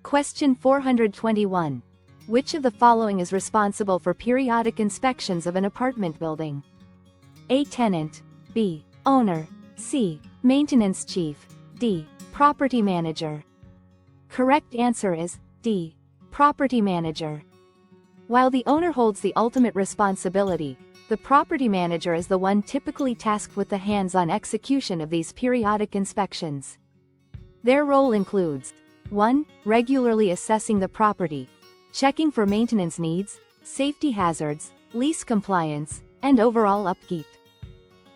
Question 421. Which of the following is responsible for periodic inspections of an apartment building? A. Tenant. B. Owner. C. Maintenance chief. D. Property manager. Correct answer is D. Property manager. While the owner holds the ultimate responsibility, the property manager is the one typically tasked with the hands-on execution of these periodic inspections. Their role includes 1. Regularly assessing the property, checking for maintenance needs, safety hazards, lease compliance, and overall upkeep.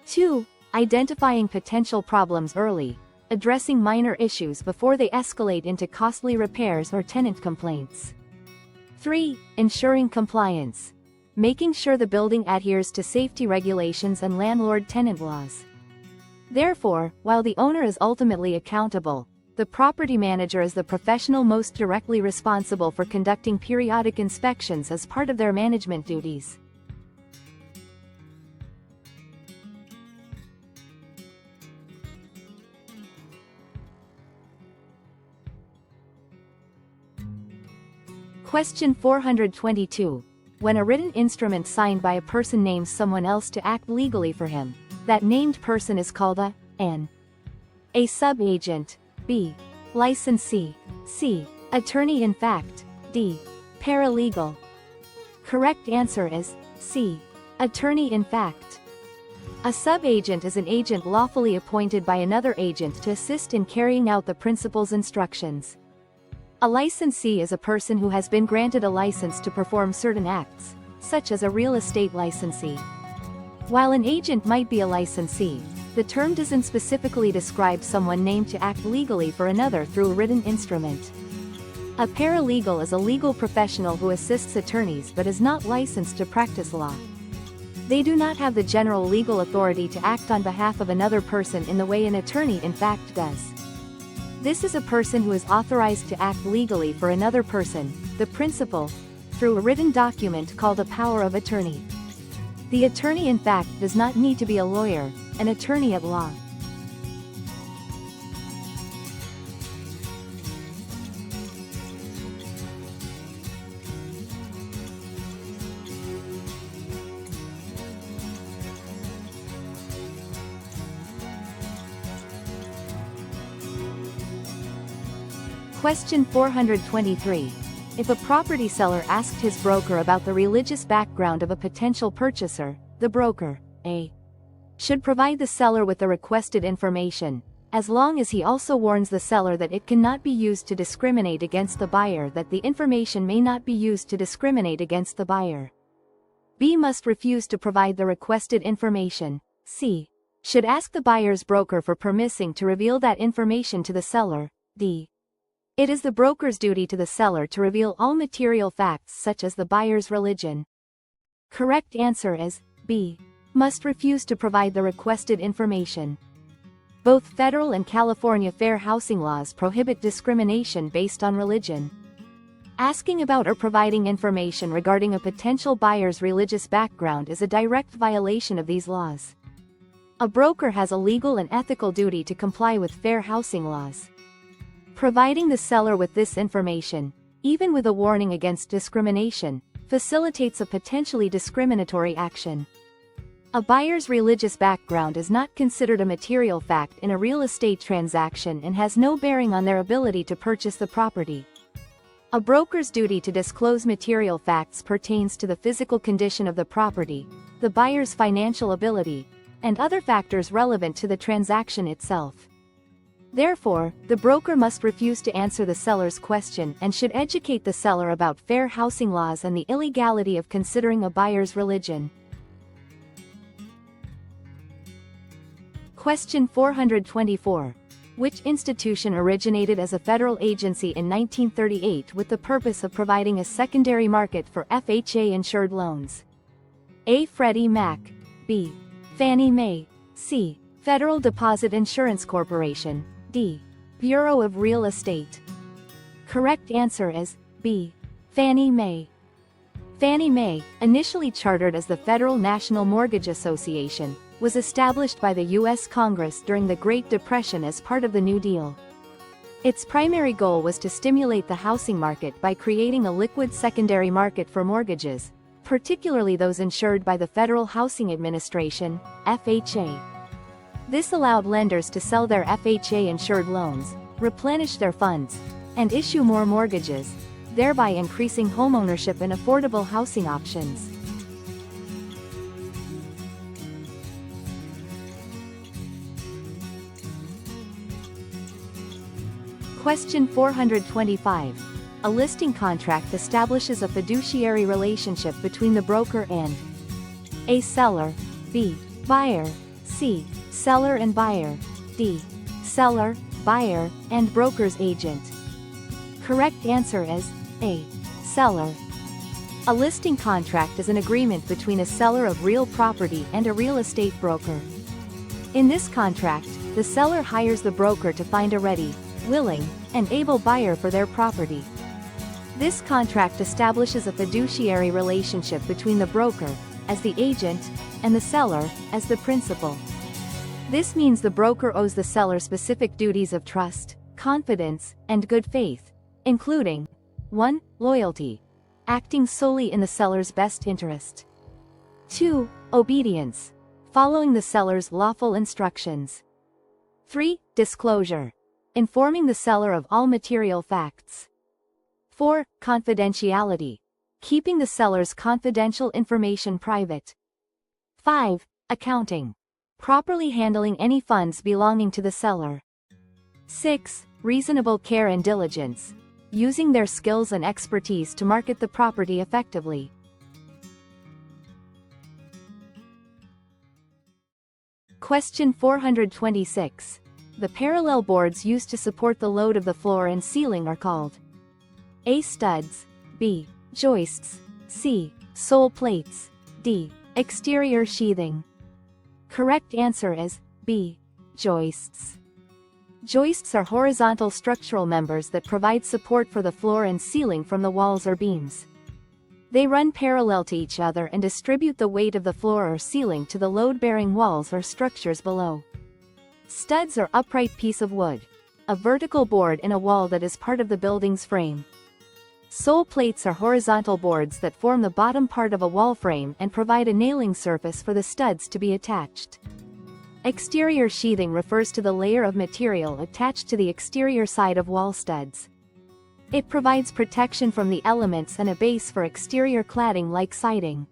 2. Identifying potential problems early, addressing minor issues before they escalate into costly repairs or tenant complaints. 3. Ensuring compliance, making sure the building adheres to safety regulations and landlord-tenant laws. Therefore, while the owner is ultimately accountable, the property manager is the professional most directly responsible for conducting periodic inspections as part of their management duties. Question 422. When a written instrument signed by a person names someone else to act legally for him, that named person is called an A. Subagent. B. Licensee. C. Attorney in fact. D. Paralegal. Correct answer is C. Attorney in fact. A subagent is an agent lawfully appointed by another agent to assist in carrying out the principal's instructions. A licensee is a person who has been granted a license to perform certain acts, such as a real estate licensee. While an agent might be a licensee, the term doesn't specifically describe someone named to act legally for another through a written instrument. A paralegal is a legal professional who assists attorneys but is not licensed to practice law. They do not have the general legal authority to act on behalf of another person in the way an attorney in fact does. This is a person who is authorized to act legally for another person, the principal, through a written document called a power of attorney. The attorney in fact does not need to be a lawyer, an attorney at law. Question 423. If a property seller asked his broker about the religious background of a potential purchaser, the broker, A, should provide the seller with the requested information, as long as he also warns the seller that it cannot be used to discriminate against the buyer, that the information may not be used to discriminate against the buyer. B must refuse to provide the requested information. C should ask the buyer's broker for permission to reveal that information to the seller. D. It is the broker's duty to the seller to reveal all material facts such as the buyer's religion. Correct answer is B. Must refuse to provide the requested information. Both federal and California fair housing laws prohibit discrimination based on religion. Asking about or providing information regarding a potential buyer's religious background is a direct violation of these laws. A broker has a legal and ethical duty to comply with fair housing laws. Providing the seller with this information, even with a warning against discrimination, facilitates a potentially discriminatory action. A buyer's religious background is not considered a material fact in a real estate transaction and has no bearing on their ability to purchase the property. A broker's duty to disclose material facts pertains to the physical condition of the property, the buyer's financial ability, and other factors relevant to the transaction itself. Therefore, the broker must refuse to answer the seller's question and should educate the seller about fair housing laws and the illegality of considering a buyer's religion. Question 424. Which institution originated as a federal agency in 1938 with the purpose of providing a secondary market for FHA-insured loans? A. Freddie Mac. B. Fannie Mae. C. Federal Deposit Insurance Corporation. D. Bureau of Real Estate. Correct answer is B. Fannie Mae. Fannie Mae, initially chartered as the Federal National Mortgage Association, was established by the U.S. Congress during the Great Depression as part of the New Deal. Its primary goal was to stimulate the housing market by creating a liquid secondary market for mortgages, particularly those insured by the Federal Housing Administration, FHA. This allowed lenders to sell their FHA-insured loans, replenish their funds, and issue more mortgages, thereby increasing homeownership and affordable housing options. Question 425. A listing contract establishes a fiduciary relationship between the broker and A. Seller, B. Buyer, C. Seller and buyer, D. Seller, buyer, and broker's agent. Correct answer is A. Seller. A listing contract is an agreement between a seller of real property and a real estate broker. In this contract, the seller hires the broker to find a ready, willing, and able buyer for their property. This contract establishes a fiduciary relationship between the broker, as the agent, and the seller, as the principal. This means the broker owes the seller specific duties of trust, confidence, and good faith, including 1. Loyalty, acting solely in the seller's best interest. 2. Obedience, following the seller's lawful instructions. 3. Disclosure, informing the seller of all material facts. 4. Confidentiality, keeping the seller's confidential information private. 5. Accounting, properly handling any funds belonging to the seller. 6. Reasonable care and diligence, using their skills and expertise to market the property effectively. Question 426. The parallel boards used to support the load of the floor and ceiling are called A. Studs, B. Joists, C. Sole plates, D. Exterior sheathing. Correct answer is B. Joists. Joists are horizontal structural members that provide support for the floor and ceiling from the walls or beams. They run parallel to each other and distribute the weight of the floor or ceiling to the load-bearing walls or structures below. Studs are upright piece of wood, a vertical board in a wall that is part of the building's frame. Sole plates are horizontal boards that form the bottom part of a wall frame and provide a nailing surface for the studs to be attached. Exterior sheathing refers to the layer of material attached to the exterior side of wall studs. It provides protection from the elements and a base for exterior cladding like siding.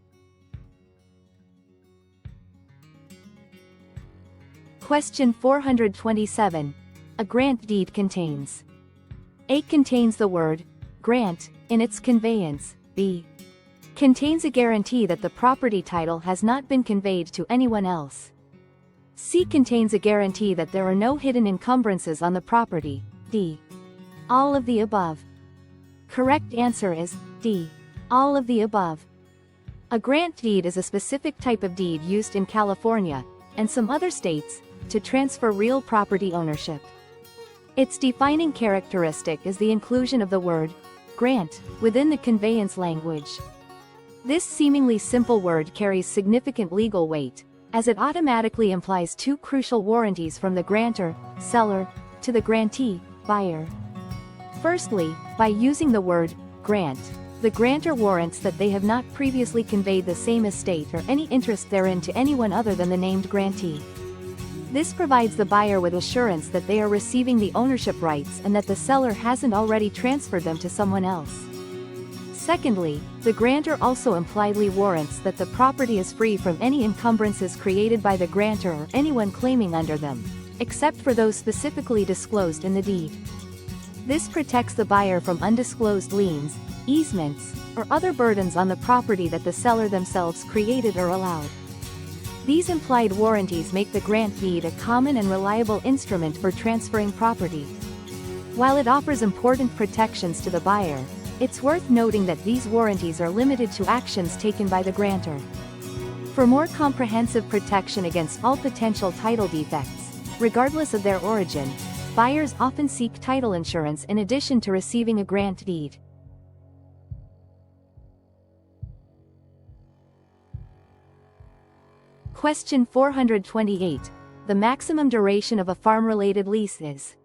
Question 427. A grant deed contains A. Contains the word grant in its conveyance. B. Contains a guarantee that the property title has not been conveyed to anyone else. C. Contains a guarantee that there are no hidden encumbrances on the property. D. All of the above. Correct answer is D. All of the above. A grant deed is a specific type of deed used in California, and some other states, to transfer real property ownership. Its defining characteristic is the inclusion of the word grant within the conveyance language. This seemingly simple word carries significant legal weight, as it automatically implies two crucial warranties from the grantor, seller, to the grantee, buyer. Firstly, by using the word grant, the grantor warrants that they have not previously conveyed the same estate or any interest therein to anyone other than the named grantee. This provides the buyer with assurance that they are receiving the ownership rights and that the seller hasn't already transferred them to someone else. Secondly, the grantor also impliedly warrants that the property is free from any encumbrances created by the grantor or anyone claiming under them, except for those specifically disclosed in the deed. This protects the buyer from undisclosed liens, easements, or other burdens on the property that the seller themselves created or allowed. These implied warranties make the grant deed a common and reliable instrument for transferring property. While it offers important protections to the buyer, it's worth noting that these warranties are limited to actions taken by the grantor. For more comprehensive protection against all potential title defects, regardless of their origin, buyers often seek title insurance in addition to receiving a grant deed. Question 428. The maximum duration of a farm-related lease is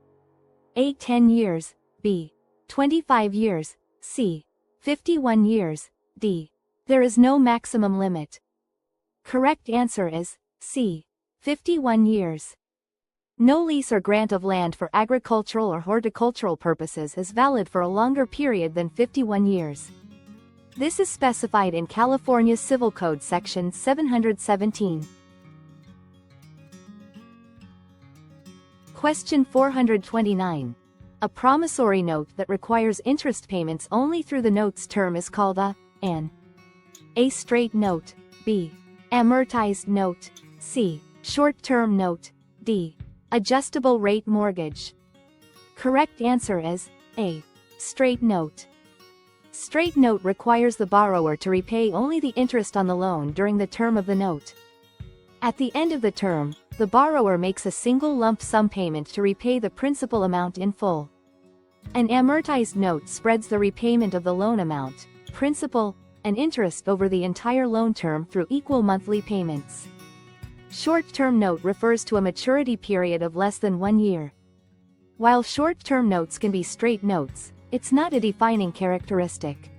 A. 10 years, B. 25 years, C. 51 years, D. There is no maximum limit. Correct answer is C. 51 years. No lease or grant of land for agricultural or horticultural purposes is valid for a longer period than 51 years. This is specified in California's Civil Code Section 717. Question 429. A promissory note that requires interest payments only through the note's term is called an A. Straight note, B. Amortized note, C. Short-term note, D. Adjustable rate mortgage. Correct answer is A. Straight note. Straight note requires the borrower to repay only the interest on the loan during the term of the note. At the end of the term, the borrower makes a single lump sum payment to repay the principal amount in full. An amortized note spreads the repayment of the loan amount, principal, and interest over the entire loan term through equal monthly payments. Short-term note refers to a maturity period of less than 1 year. While short-term notes can be straight notes, it's not a defining characteristic.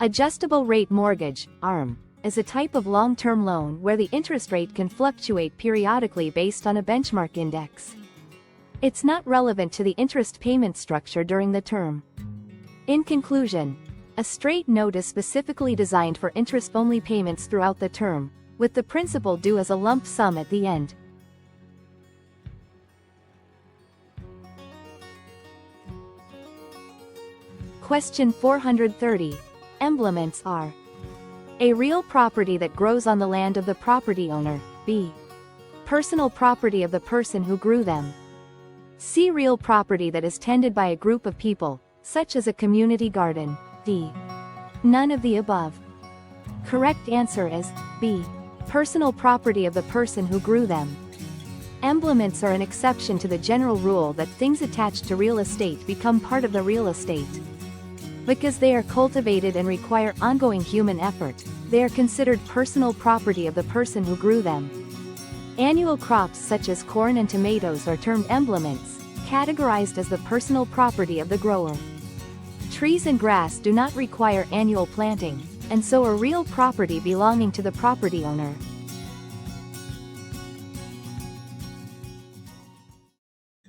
Adjustable rate mortgage, ARM, is a type of long-term loan where the interest rate can fluctuate periodically based on a benchmark index. It's not relevant to the interest payment structure during the term. In conclusion, a straight note is specifically designed for interest-only payments throughout the term, with the principal due as a lump sum at the end. Question 430. Emblements are A. Real property that grows on the land of the property owner, B. Personal property of the person who grew them, C. Real property that is tended by a group of people, such as a community garden, D. None of the above. Correct answer is B. Personal property of the person who grew them. Emblements are an exception to the general rule that things attached to real estate become part of the real estate. Because they are cultivated and require ongoing human effort, they are considered personal property of the person who grew them. Annual crops such as corn and tomatoes are termed emblements, categorized as the personal property of the grower. Trees and grass do not require annual planting, and so are real property belonging to the property owner.